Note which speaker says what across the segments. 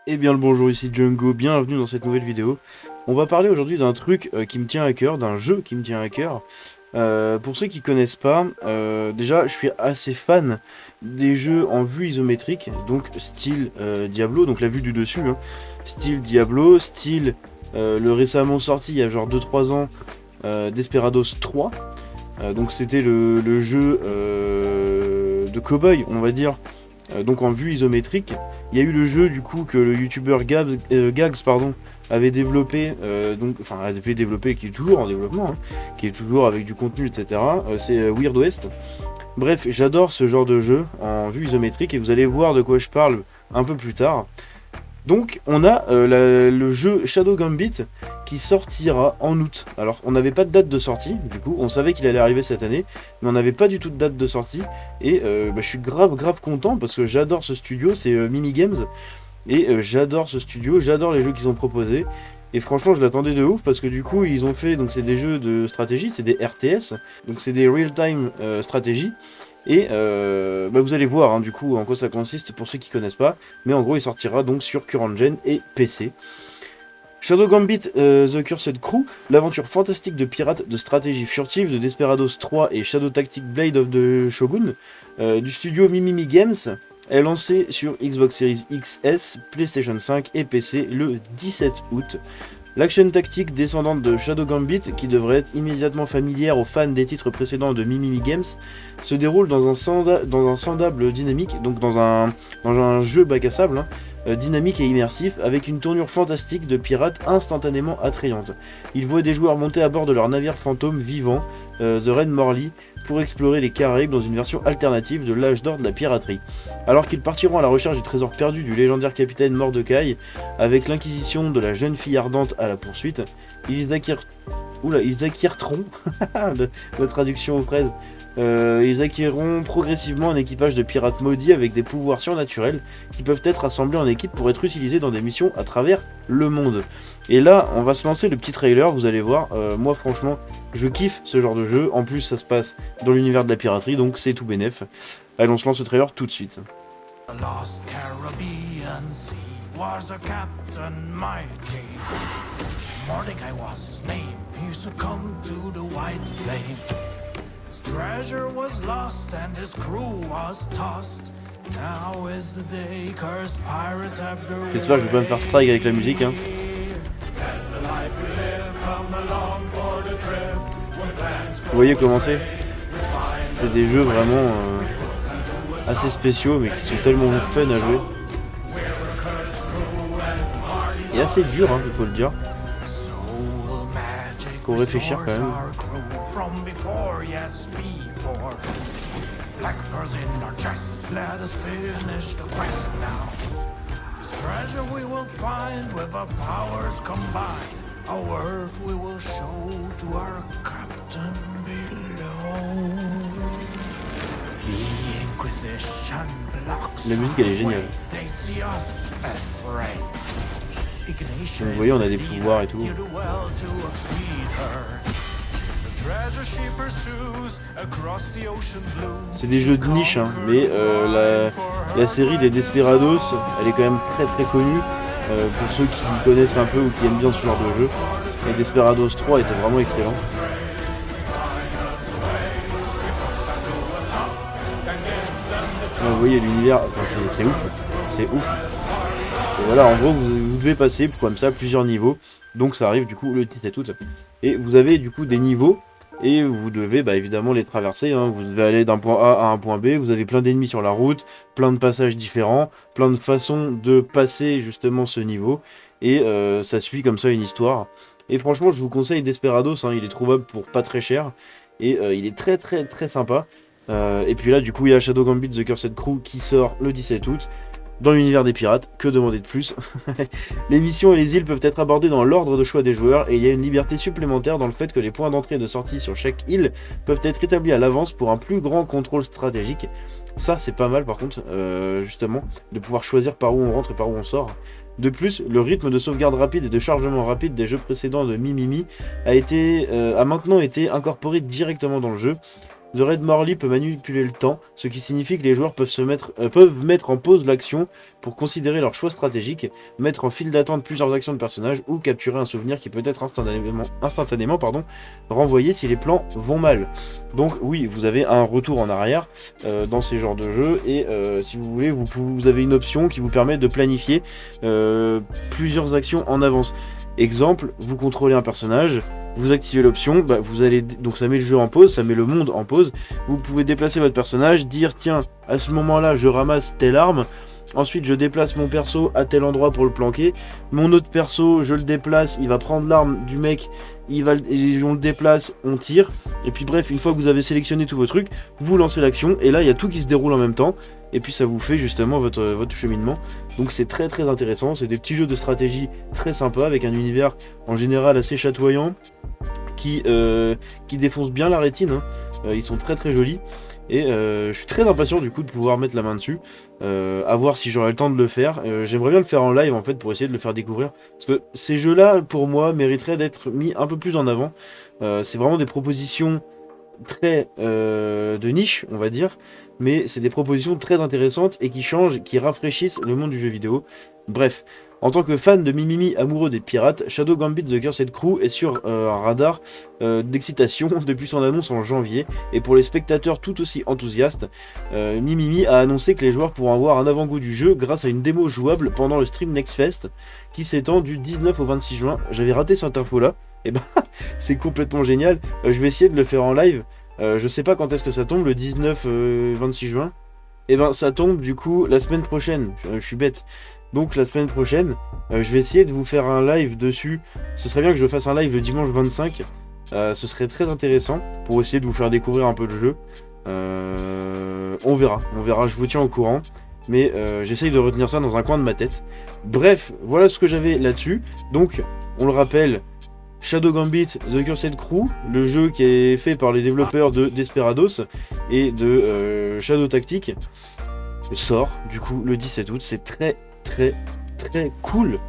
Speaker 1: Eh bien le bonjour, ici Django, bienvenue dans cette nouvelle vidéo. On va parler aujourd'hui d'un truc qui me tient à cœur, d'un jeu qui me tient à cœur. Pour ceux qui connaissent pas, déjà je suis assez fan des jeux en vue isométrique, donc style Diablo, donc la vue du dessus, hein. Style Diablo, style le récemment sorti il y a genre 2-3 ans, Desperados 3. Donc c'était le jeu de cowboy, on va dire, donc en vue isométrique. Il y a eu le jeu du coup que le youtubeur Gags pardon, avait développé, enfin avait développé, qui est toujours en développement, hein, qui est toujours avec du contenu, etc. C'est Weird West. Bref, j'adore ce genre de jeu en vue isométrique et vous allez voir de quoi je parle un peu plus tard. Donc on a le jeu Shadow Gambit qui sortira en août. Alors on n'avait pas de date de sortie, du coup on savait qu'il allait arriver cette année, mais on n'avait pas du tout de date de sortie. Et je suis grave content parce que j'adore ce studio, c'est Mimi Games. Et j'adore ce studio, j'adore les jeux qu'ils ont proposés. Et franchement je l'attendais de ouf parce que du coup ils ont fait, donc c'est des jeux de stratégie, c'est des RTS, donc c'est des real-time stratégie. Et vous allez voir hein, du coup en quoi ça consiste pour ceux qui connaissent pas. Mais en gros il sortira donc sur CurrentGen et PC. Shadow Gambit The Cursed Crew, l'aventure fantastique de pirates de stratégie furtive de Desperados 3 et Shadow Tactic Blade of the Shogun du studio Mimimi Games est lancé sur Xbox Series XS, PlayStation 5 et PC le 17 août. L'action tactique descendante de Shadow Gambit, qui devrait être immédiatement familière aux fans des titres précédents de Mimimi Games, se déroule dans un sandable dynamique, donc dans un jeu bac à sable, hein, dynamique et immersif, avec une tournure fantastique de pirates instantanément attrayante. Il voit des joueurs monter à bord de leur navire fantôme vivant, The Red Morley, pour explorer les Caraïbes dans une version alternative de l'âge d'or de la piraterie. Alors qu'ils partiront à la recherche du trésor perdu du légendaire capitaine Mordecai, avec l'inquisition de la jeune fille ardente à la poursuite, ils acquierront la traduction aux fraises. Ils acquériront progressivement un équipage de pirates maudits avec des pouvoirs surnaturels qui peuvent être assemblés en équipe pour être utilisés dans des missions à travers le monde. Et là, on va se lancer le petit trailer, vous allez voir. Moi, franchement, je kiffe ce genre de jeu. En plus, ça se passe dans l'univers de la piraterie, donc c'est tout bénef. Allez, on se lance le trailer tout de suite. The lost Caribbean Sea was a captain mighty. Mordecai was his name. He succumbed to the white flame. His treasure was lost and his crew was tossed. Now is the day cursed pirates have their way. J'espère que je vais pas me faire strike avec la musique, hein. Vous voyez comment c'est? C'est des jeux vraiment assez spéciaux mais qui sont tellement fun à jouer. Et assez dur, hein, il faut le dire. Faut réfléchir quand même. Treasure we will find with our powers combined. Our earth we will show to our captain below. The Inquisition blocks. La musique elle est géniale. Vous voyez on a des pouvoirs et tout. C'est des jeux de niche, hein, mais la série des Desperados, elle est quand même très connue pour ceux qui connaissent un peu ou qui aiment bien ce genre de jeu. Et Desperados 3 était vraiment excellent. Vous voyez l'univers, enfin, c'est ouf. Et voilà, en gros, vous devez passer comme ça plusieurs niveaux. Donc ça arrive du coup le 17 août. Et vous avez du coup des niveaux. Et vous devez évidemment les traverser, hein. Vous devez aller d'un point A à un point B, vous avez plein d'ennemis sur la route, plein de passages différents, plein de façons de passer justement ce niveau, et ça suit comme ça une histoire. Et franchement je vous conseille Desperados, hein, il est trouvable pour pas très cher, et il est très sympa. Et puis là du coup il y a Shadow Gambit The Cursed Crew qui sort le 17 août. Dans l'univers des pirates, que demander de plus? Les missions et les îles peuvent être abordées dans l'ordre de choix des joueurs et il y a une liberté supplémentaire dans le fait que les points d'entrée et de sortie sur chaque île peuvent être établis à l'avance pour un plus grand contrôle stratégique. Ça c'est pas mal par contre, justement, de pouvoir choisir par où on rentre et par où on sort. De plus, le rythme de sauvegarde rapide et de chargement rapide des jeux précédents de Mimimi a maintenant été incorporé directement dans le jeu. The Red Morley peut manipuler le temps, ce qui signifie que les joueurs peuvent mettre en pause l'action pour considérer leur choix stratégique, mettre en file d'attente plusieurs actions de personnages ou capturer un souvenir qui peut être instantanément renvoyé si les plans vont mal. Donc oui, vous avez un retour en arrière dans ces genres de jeux et si vous voulez, vous avez une option qui vous permet de planifier plusieurs actions en avance. Exemple, vous contrôlez un personnage, vous activez l'option, donc ça met le jeu en pause, ça met le monde en pause. Vous pouvez déplacer votre personnage, dire tiens, à ce moment-là, je ramasse telle arme. Ensuite, je déplace mon perso à tel endroit pour le planquer. Mon autre perso, je le déplace, il va prendre l'arme du mec, on le déplace, on tire. Et puis bref, une fois que vous avez sélectionné tous vos trucs, vous lancez l'action. Et là, il y a tout qui se déroule en même temps. Et puis ça vous fait justement votre cheminement. Donc c'est très très intéressant. C'est des petits jeux de stratégie très sympas avec un univers en général assez chatoyant qui défonce bien la rétine. Hein. Ils sont très très jolis. Et je suis très impatient du coup de pouvoir mettre la main dessus, à voir si j'aurai le temps de le faire. J'aimerais bien le faire en live en fait pour essayer de le faire découvrir. Parce que ces jeux-là, pour moi, mériteraient d'être mis un peu plus en avant. C'est vraiment des propositions très de niche, on va dire. Mais c'est des propositions très intéressantes et qui changent, qui rafraîchissent le monde du jeu vidéo. Bref, en tant que fan de Mimimi amoureux des pirates, Shadow Gambit The Cursed Crew est sur un radar d'excitation depuis son annonce en janvier. Et pour les spectateurs tout aussi enthousiastes, Mimimi a annoncé que les joueurs pourront avoir un avant-goût du jeu grâce à une démo jouable pendant le stream Next Fest qui s'étend du 19 au 26 juin. J'avais raté cette info là, et ben c'est complètement génial. Je vais essayer de le faire en live. Je sais pas quand est-ce que ça tombe, le 19-26 juin. Et ben ça tombe du coup la semaine prochaine. Je suis bête. Donc la semaine prochaine, je vais essayer de vous faire un live dessus. Ce serait bien que je fasse un live le dimanche 25. Ce serait très intéressant pour essayer de vous faire découvrir un peu le jeu. On verra, je vous tiens au courant. Mais j'essaye de retenir ça dans un coin de ma tête. Bref, voilà ce que j'avais là-dessus. Donc, on le rappelle, Shadow Gambit The Cursed Crew, le jeu qui est fait par les développeurs de Desperados et de Shadow Tactics, sort du coup le 17 août. C'est très cool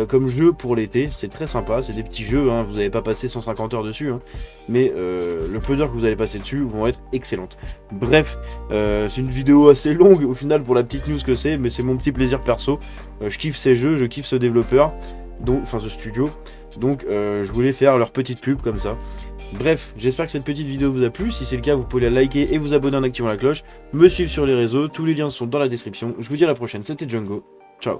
Speaker 1: comme jeu pour l'été, c'est très sympa, c'est des petits jeux, hein, vous n'allez pas passer 150 heures dessus, hein, mais le peu d'heures que vous allez passer dessus vont être excellentes. Bref, c'est une vidéo assez longue au final pour la petite news que c'est, mais c'est mon petit plaisir perso. Je kiffe ces jeux, je kiffe ce développeur, enfin ce studio, donc je voulais faire leur petite pub comme ça. Bref, j'espère que cette petite vidéo vous a plu. Si c'est le cas, vous pouvez la liker et vous abonner en activant la cloche, me suivre sur les réseaux, tous les liens sont dans la description. Je vous dis à la prochaine, c'était Django, ciao.